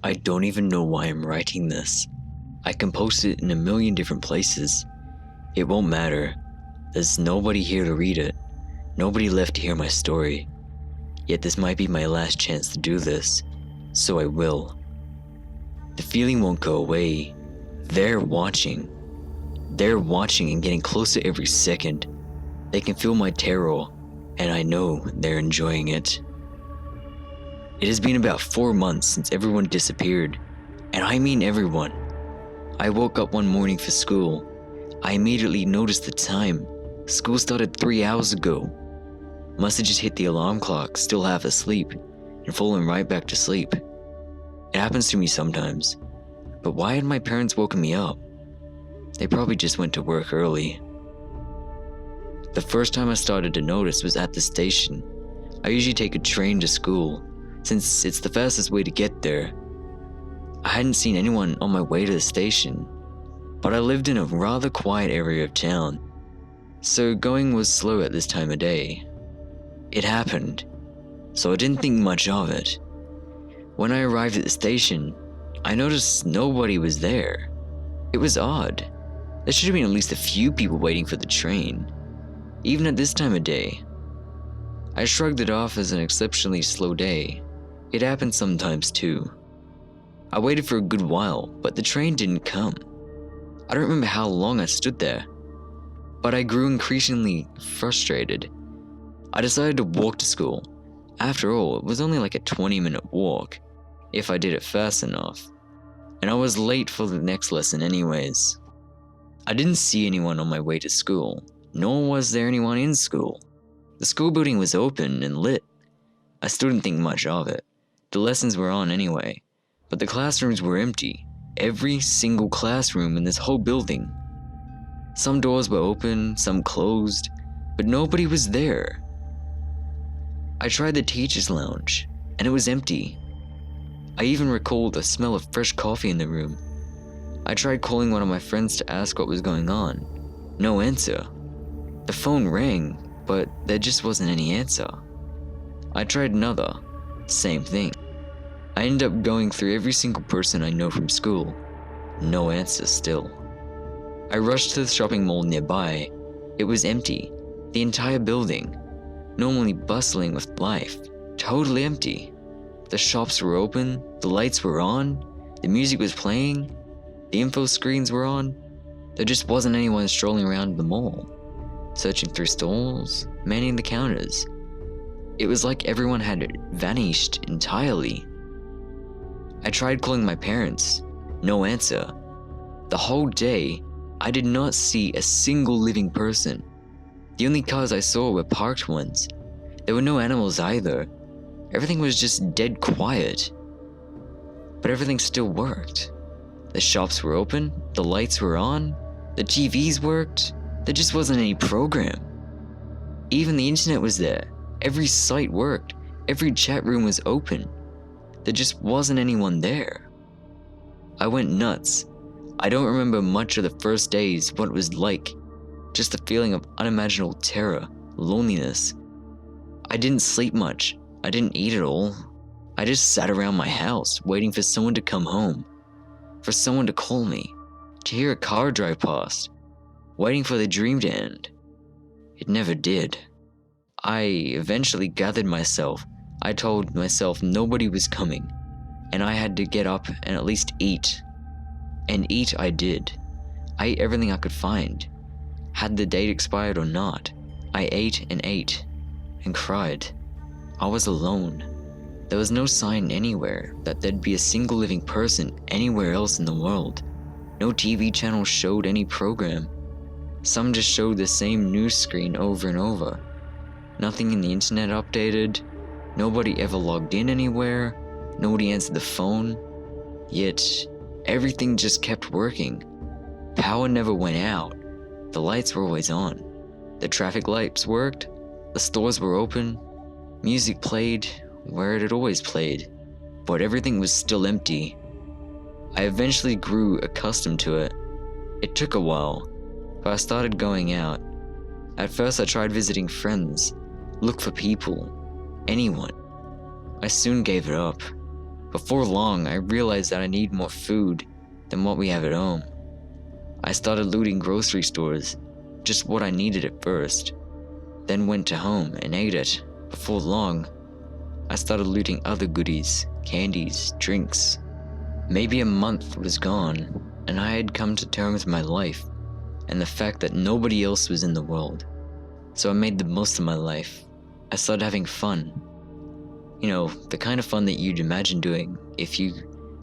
I don't even know why I'm writing this. I can post it in a million different places. It won't matter. There's nobody here to read it. Nobody left to hear my story. Yet this might be my last chance to do this, so I will. The feeling won't go away. They're watching. They're watching and getting closer every second. They can feel my terror, and I know they're enjoying it. It has been about 4 months since everyone disappeared, and I mean everyone. I woke up one morning for school. I immediately noticed the time. School started 3 hours ago. Must have just hit the alarm clock, still half asleep, and fallen right back to sleep. It happens to me sometimes, but why had my parents woken me up? They probably just went to work early. The first time I started to notice was at the station. I usually take a train to school, since it's the fastest way to get there. I hadn't seen anyone on my way to the station, but I lived in a rather quiet area of town, so going was slow at this time of day. It happened, so I didn't think much of it. When I arrived at the station, I noticed nobody was there. It was odd. There should have been at least a few people waiting for the train, even at this time of day. I shrugged it off as an exceptionally slow day. It happened sometimes too. I waited for a good while, but the train didn't come. I don't remember how long I stood there, but I grew increasingly frustrated. I decided to walk to school. After all, it was only like a 20-minute walk, if I did it fast enough, and I was late for the next lesson anyways. I didn't see anyone on my way to school, nor was there anyone in school. The school building was open and lit. I still didn't think much of it. The lessons were on anyway, but the classrooms were empty. Every single classroom in this whole building. Some doors were open, some closed, but nobody was there. I tried the teacher's lounge, and it was empty. I even recalled the smell of fresh coffee in the room. I tried calling one of my friends to ask what was going on. No answer. The phone rang, but there just wasn't any answer. I tried another. Same thing. I ended up going through every single person I know from school. No answer still. I rushed to the shopping mall nearby. It was empty. The entire building, normally bustling with life, totally empty. The shops were open, the lights were on, the music was playing, the info screens were on. There just wasn't anyone strolling around the mall, searching through stalls, manning the counters. It was like everyone had vanished entirely. I tried calling my parents. No answer. The whole day, I did not see a single living person. The only cars I saw were parked ones. There were no animals either. Everything was just dead quiet. But everything still worked. The shops were open, the lights were on, the TVs worked. There just wasn't any program. Even the internet was there. Every site worked. Every chat room was open. There just wasn't anyone there. I went nuts. I don't remember much of the first days, what it was like. Just a feeling of unimaginable terror, loneliness. I didn't sleep much. I didn't eat at all. I just sat around my house, waiting for someone to come home. For someone to call me. To hear a car drive past. Waiting for the dream to end. It never did. I eventually gathered myself. I told myself nobody was coming, and I had to get up and at least eat. And eat I did. I ate everything I could find. Had the date expired or not, I ate and cried. I was alone. There was no sign anywhere that there'd be a single living person anywhere else in the world. No TV channel showed any program. Some just showed the same news screen over and over. Nothing in the internet updated. Nobody ever logged in anywhere. Nobody answered the phone. Yet, everything just kept working. Power never went out. The lights were always on. The traffic lights worked. The stores were open. Music played where it had always played. But everything was still empty. I eventually grew accustomed to it. It took a while, but I started going out. At first I tried visiting friends, look for people, anyone. I soon gave it up. Before long, I realized that I need more food than what we have at home. I started looting grocery stores, just what I needed at first, then went to home and ate it. Before long, I started looting other goodies, candies, drinks. Maybe a month was gone, and I had come to terms with my life and the fact that nobody else was in the world. So I made the most of my life. I started having fun. You know, the kind of fun that you'd imagine doing if you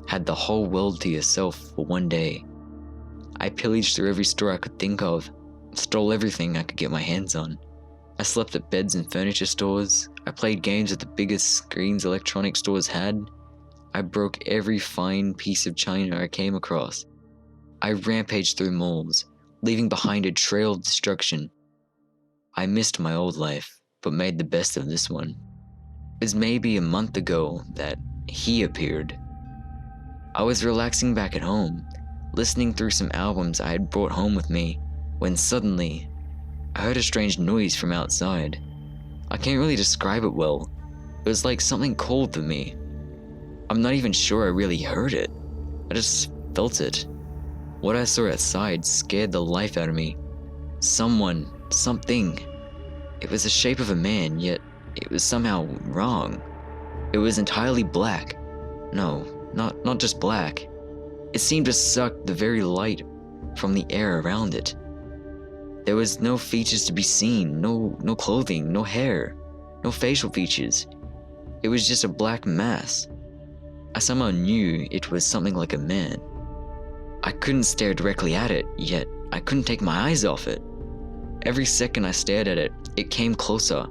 had the whole world to yourself for one day. I pillaged through every store I could think of, stole everything I could get my hands on. I slept at beds and furniture stores. I played games at the biggest screens electronic stores had. I broke every fine piece of china I came across. I rampaged through malls, leaving behind a trail of destruction. I missed my old life, but made the best of this one. It was maybe a month ago that he appeared. I was relaxing back at home, listening through some albums I had brought home with me, when suddenly, I heard a strange noise from outside. I can't really describe it well. It was like something called to me. I'm not even sure I really heard it. I just felt it. What I saw outside scared the life out of me. Someone, something. It was the shape of a man, yet it was somehow wrong. It was entirely black. No, not just black. It seemed to suck the very light from the air around it. There was no features to be seen, no clothing, no hair, no facial features. It was just a black mass. I somehow knew it was something like a man. I couldn't stare directly at it, yet I couldn't take my eyes off it. Every second I stared at it, it came closer,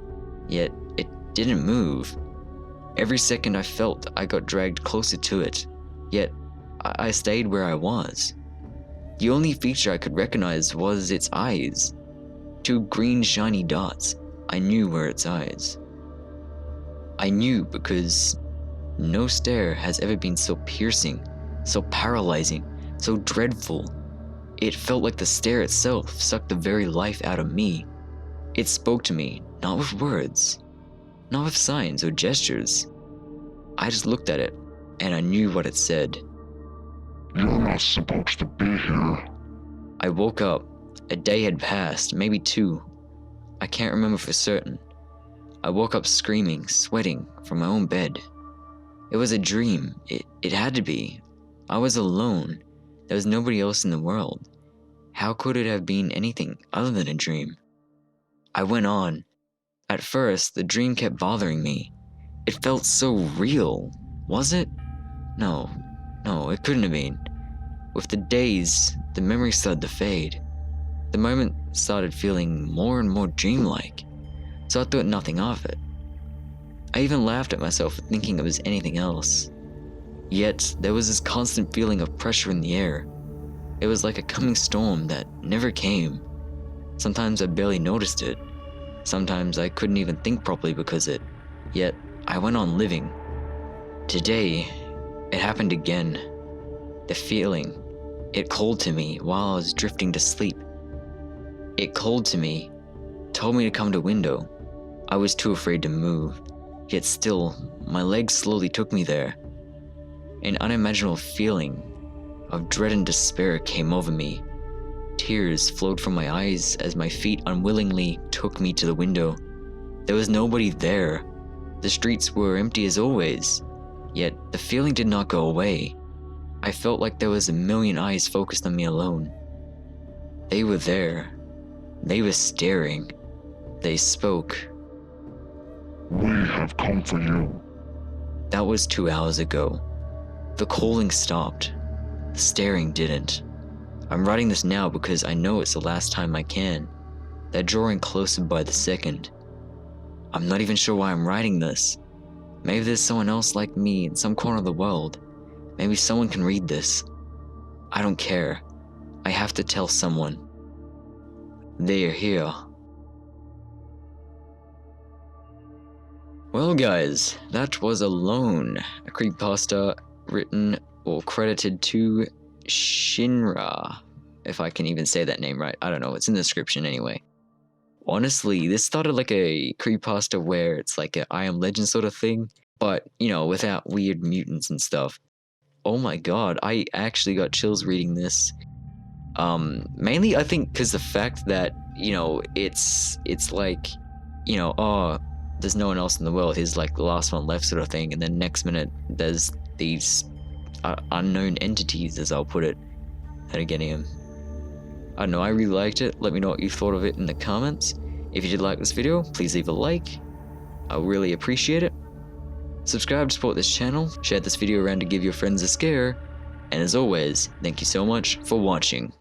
yet it didn't move. Every second I felt I got dragged closer to it, yet I stayed where I was. The only feature I could recognize was its eyes. Two green shiny dots. I knew were its eyes. I knew because no stare has ever been so piercing, so paralyzing, so dreadful. It felt like the stare itself sucked the very life out of me. It spoke to me, not with words, not with signs or gestures. I just looked at it, and I knew what it said. You're not supposed to be here. I woke up. A day had passed, maybe two. I can't remember for certain. I woke up screaming, sweating, from my own bed. It was a dream. It had to be. I was alone. There was nobody else in the world. How could it have been anything other than a dream? I went on. At first, the dream kept bothering me. It felt so real. Was it? No, it couldn't have been. With the days, the memory started to fade. The moment started feeling more and more dreamlike, so I thought nothing of it. I even laughed at myself for thinking it was anything else. Yet, there was this constant feeling of pressure in the air. It was like a coming storm that never came. Sometimes I barely noticed it. Sometimes I couldn't even think properly because of it. Yet, I went on living. Today, it happened again. The feeling, it called to me while I was drifting to sleep. It called to me, told me to come to window. I was too afraid to move, yet still, my legs slowly took me there. An unimaginable feeling of dread and despair came over me. Tears flowed from my eyes as my feet unwillingly took me to the window. There was nobody there. The streets were empty as always, yet the feeling did not go away. I felt like there was a million eyes focused on me alone. They were there. They were staring. They spoke. We have come for you. That was 2 hours ago. The calling stopped. The staring didn't. I'm writing this now because I know it's the last time I can. They're drawing closer by the second. I'm not even sure why I'm writing this. Maybe there's someone else like me in some corner of the world. Maybe someone can read this. I don't care. I have to tell someone. They are here. Well guys, that was Alone, a creepypasta written or credited to Shinra. If I can even say that name right. I don't know, it's in the description anyway. Honestly, this started like a creepypasta where it's like a I Am Legend sort of thing. but you know, without weird mutants and stuff. Oh my god, I actually got chills reading this. Mainly I think because the fact that, you know, it's like, you know, oh, there's no one else in the world, he's like the last one left sort of thing, and then next minute there's these unknown entities, as I'll put it, that are getting him. I don't know, I really liked it. Let me know what you thought of it in the comments. If you did like this video, please leave a like. I really appreciate it. Subscribe to support this channel, share this video around to give your friends a scare, and as always, thank you so much for watching.